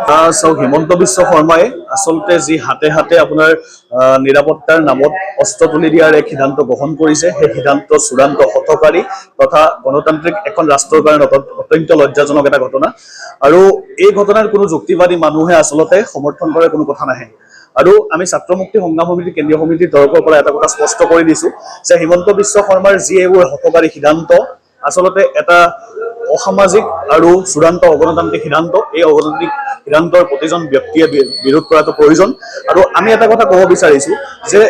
হিমন্ত বিশ্ব শৰ্মাই আসলতে যি হাতে হাতে আপোনাৰ নিৰাপত্তাৰ নামত অস্ত্ৰ তুলি দিয়াৰ এক সিদ্ধান্ত গ্ৰহণ কৰিছে, সেই সিদ্ধান্ত চূড়ান্ত হঠকাৰী তথা গণতান্ত্ৰিক এখন ৰাষ্ট্ৰৰ কাৰণে অত্যন্ত লজ্জাজনক এটা ঘটনা। আৰু এই ঘটনাৰ কোনো যুক্তিবাদী মানুহে আসলতে সমৰ্থন কৰাৰ কোনো কথা নাহে। আৰু আমি ছাত্ৰ মুক্তি সংগ্ৰাম সমিতি কেন্দ্ৰীয় সমিতিৰ তৰফৰ পৰা এটা কথা স্পষ্ট কৰি দিছো যে হিমন্ত বিশ্ব শৰ্মাৰ যি এইবোৰ হঠকাৰী সিদ্ধান্ত আসলতে এটা অসামাজিক আৰু চূড়ান্ত অগণতান্ত্ৰিক সিদ্ধান্ত। এই অগণতান্ত্ৰিক সিদ্ধান্তৰ প্ৰতিজন ব্যক্তিয়ে বিৰোধ কৰাটো প্ৰয়োজন। আৰু আমি এটা কথা ক'ব বিচাৰিছো যে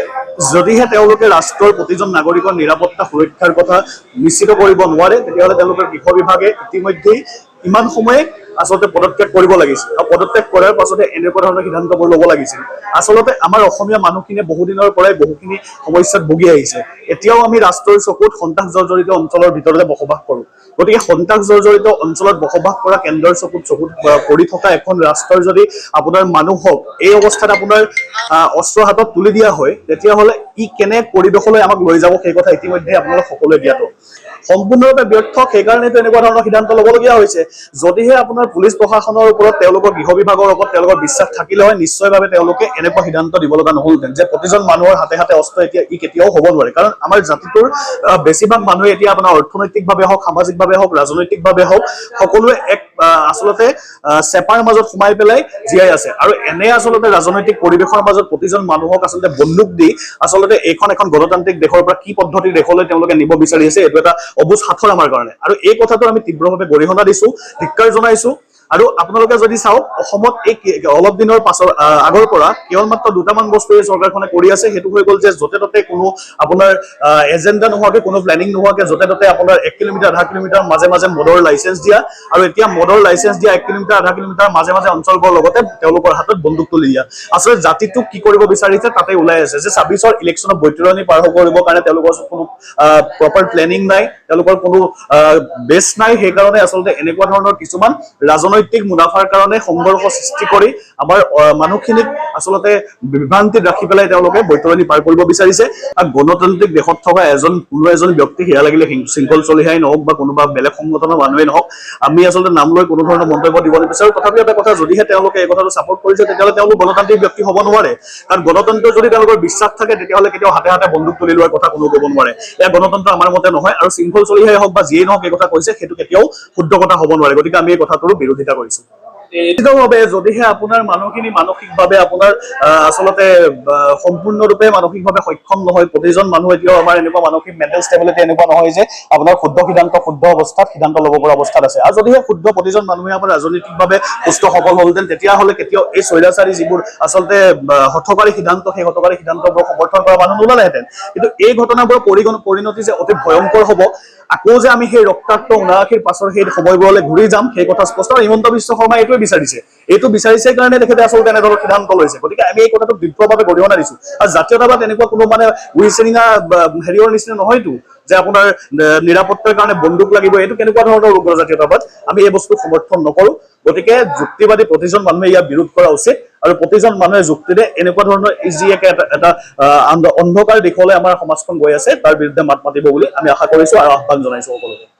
যদিহে তেওঁলোকে ৰাষ্ট্ৰৰ প্ৰতিজন নাগৰিকৰ নিৰাপত্তা সুৰক্ষাৰ কথা নিশ্চিত কৰিব নোৱাৰে, তেতিয়াহ'লে তেওঁলোকৰ গৃহ বিভাগে ইতিমধ্যেই ইমান সময়ে আচলতে পদত্যাগ কৰিব লাগিছিল। আৰু পদত্যাগ কৰাৰ পাছতে এনেকুৱা ধৰণৰ সিদ্ধান্তবোৰ ল'ব লাগিছিল। আচলতে আমাৰ অসমীয়া মানুহখিনিয়ে বহুদিনৰ পৰাই বহুখিনি সমস্যাত ভুগি আহিছে। এতিয়াও আমি ৰাষ্ট্ৰৰ চকুত সন্ত্ৰাস জৰ্জৰিত অঞ্চলৰ ভিতৰতে বসবাস কৰোঁ। গতিকে সন্ত্ৰাস জৰ্জৰিত অঞ্চলত বসবাস কৰা কেন্দ্ৰৰ চকুত পৰি থকা এখন ৰাষ্ট্ৰৰ যদি আপোনাৰ মানুহক এই অৱস্থাত আপোনাৰ অস্ত্ৰ হাতত তুলি দিয়া হয়, তেতিয়াহ'লে ই কেনে পৰিৱেশলৈ আমাক লৈ যাব সেই কথা ইতিমধ্যে আপোনালোক সকলোৱে জ্ঞাত। সম্পূৰ্ণৰূপে ব্যৰ্থ, সেইকাৰণেতো এনেকুৱা ধৰণৰ সিদ্ধান্ত ল'বলগীয়া হৈছে। যদিহে আপোনাৰ পুলিচ প্ৰশাসনৰ ওপৰত তেওঁলোকৰ গৃহ বিভাগৰ ওপৰত তেওঁলোকৰ বিশ্বাস থাকিলে হয়, নিশ্চয়ভাৱে তেওঁলোকে এনেকুৱা সিদ্ধান্ত দিব লগা নহ'লহেঁতেন যে প্ৰতিজন মানুহৰ হাতে হাতে অস্ত্ৰ এতিয়া ই কেতিয়াও হ'ব নোৱাৰে। কাৰণ আমাৰ জাতিটোৰ বেছিভাগ মানুহে এতিয়া আপোনাৰ অৰ্থনৈতিকভাৱে হওক, সামাজিকভাৱে হওক, ৰাজনৈতিকভাৱে হওক, সকলোৱে এক আচলতে চেপাৰ মাজত সোমাই পেলাই জীয়াই আছে। আৰু এনে আচলতে ৰাজনৈতিক পৰিৱেশৰ মাজত প্ৰতিজন মানুহক আচলতে বন্দুক দি আচলতে এখন গণতান্ত্ৰিক দেশৰ পৰা কি পদ্ধতিৰ দেশলৈ তেওঁলোকে নিব বিচাৰি আছে, এইটো এটা অবুজ সাঁথৰ আমাৰ কাৰণে। আৰু এই কথাটো আমি তীব্ৰভাৱে গৰিহণা দিছো, ধিক্কাৰ জনাইছো। আৰু আপোনালোকে যদি চাওক, অসমত এই অলপ দিনৰ পাছৰ আগৰ পৰা কেৱল মাত্ৰ দুটামান বস্তু এই চৰকাৰখনে কৰি আছে। সেইটো হৈ গ'ল যে য'তে ত'তে কোনো আপোনাৰ এজেণ্ডা নোহোৱাকে, কোনো প্লেনিং নোহোৱাকে য'তে ত'তে আপোনাৰ 1 কিলোমিটাৰ, আধা কিলোমিটাৰ মাজে মাজে মদৰ লাইচেঞ্চ দিয়া। আৰু এতিয়া মদৰ লাইচেঞ্চ দিয়া 1 কিলোমিটাৰ, আধা কিলোমিটাৰ মাজে মাজে অঞ্চলবোৰৰ লগতে তেওঁলোকৰ হাতত বন্দুক তুলি দিয়া। আচলতে জাতিটোক কি কৰিব বিচাৰিছে তাতে ওলাই আছে যে 26ৰ ইলেকশ্যনত বৈতৰণি পাৰ কৰিবৰ কাৰণে তেওঁলোকৰ কোনো প্ৰপাৰ প্লেনিং নাই, তেওঁলোকৰ কোনো বেছ নাই। সেইকাৰণে আচলতে এনেকুৱা ধৰণৰ কিছুমান ৰাজনৈতিক মুনাফাৰ কাৰণে সংঘৰ্ষ সৃষ্টি কৰি আমাৰ মানুহখিনিক আচলতে বিভ্ৰান্তিত ৰাখি পেলাই তেওঁলোকে বৈতৰণি পাৰ কৰিব বিচাৰিছে। আৰু গণতান্ত্ৰিক দেশত থকা কোনো এজন ব্যক্তি, সেয়া লাগিলে শৃংখল চলিহাই নহওক বা কোনোবা বেলেগ সংগঠনৰ মানুহে নহওক, আমি আচলতে নাম লৈ কোনো ধৰণৰ মন্তব্য দিব নিবিচাৰো। তথাপিও এটা কথা, যদিহে তেওঁলোকে এই কথাটো ছাপোৰ্ট কৰিছে, তেতিয়াহ'লে তেওঁলোক গণতান্ত্ৰিক ব্যক্তি হ'ব নোৱাৰে। কাৰণ গণতন্ত্ৰ যদি তেওঁলোকৰ বিশ্বাস থাকে, তেতিয়াহ'লে কেতিয়াও হাতে হাতে বন্দুক তুলি লোৱাৰ কথা কোনো ক'ব নোৱাৰে। এয়া গণতন্ত্ৰ আমাৰ মতে নহয়। আৰু শৃংখল চলিহাই হওক বা যিয়েই নহওক এই কথা কৈছে, সেইটো কেতিয়াও শুদ্ধ কথা হ'ব নোৱাৰে। গতিকে আমি এই কথাটোৰো বিৰোধিতা কৰিছো। নিশ্চিতভাৱে যদিহে আপোনাৰ মানুহখিনি মানসিকভাৱে আপোনাৰ আচলতে সম্পূৰ্ণৰূপে মানসিকভাৱে সক্ষম নহয়, প্ৰতিজন মানুহ এতিয়াও আমাৰ এনেকুৱা মানসিক মেণ্টেল ষ্টেবিলিটি এনেকুৱা নহয় যে আপোনাৰ শুদ্ধ সিদ্ধান্ত শুদ্ধ অৱস্থাত সিদ্ধান্ত ল'ব পৰা অৱস্থাত আছে। আৰু যদিহে শুদ্ধ প্ৰতিজন মানুহে আমাৰ ৰাজনৈতিকভাৱে সুস্থ সবল হ'লহেঁতেন, তেতিয়াহ'লে কেতিয়াও এই স্বৈৰাচাৰী যিবোৰ আচলতে হঠকাৰী সিদ্ধান্ত, সেই হঠকাৰী সিদ্ধান্তবোৰ সমৰ্থন কৰা মানুহ নোলালেহেঁতেন। কিন্তু এই ঘটনাবোৰৰ পৰিণতি যে অতি ভয়ংকৰ হ'ব, আকৌ যে আমি সেই ৰক্তাক্ত ৭৯ৰ পাছৰ সেই সময়বোৰলৈ ঘূৰি যাম, সেই কথা স্পষ্ট। হিমন্ত বিশ্ব শৰ্মাই এইটো বিচাৰিছে কাৰণে তেখেতে আচলতে এনেধৰণৰ সিদ্ধান্ত লৈছে। গতিকে আমি এই কথাটো তীব্ৰভাৱে গৰিহণা দিছো। আৰু জাতীয়তাবাদ এনেকুৱা কোনো মানে উইচিৰিঙা হেৰিয়ৰ নিচিনা নহয়তো যে আপোনাৰ নিৰাপত্তাৰ কাৰণে বন্দুক লাগিব। এইটো কেনেকুৱা ধৰণৰ উগ্ৰ জাতীয়তাবাদ? আমি এই বস্তু সমৰ্থন নকৰো। গতিকে যুক্তিবাদী প্ৰতিজন মানুহে ইয়াক বিৰোধ কৰা উচিত। আৰু প্ৰতিজন মানুহে যুক্তিৰে এনেকুৱা ধৰণৰ যি এটা অন্ধকাৰ দিশলৈ আমাৰ সমাজখন গৈ আছে, তাৰ বিৰুদ্ধে মাত মাতিব বুলি আমি আশা কৰিছো আৰু আহ্বান জনাইছো সকলোকে।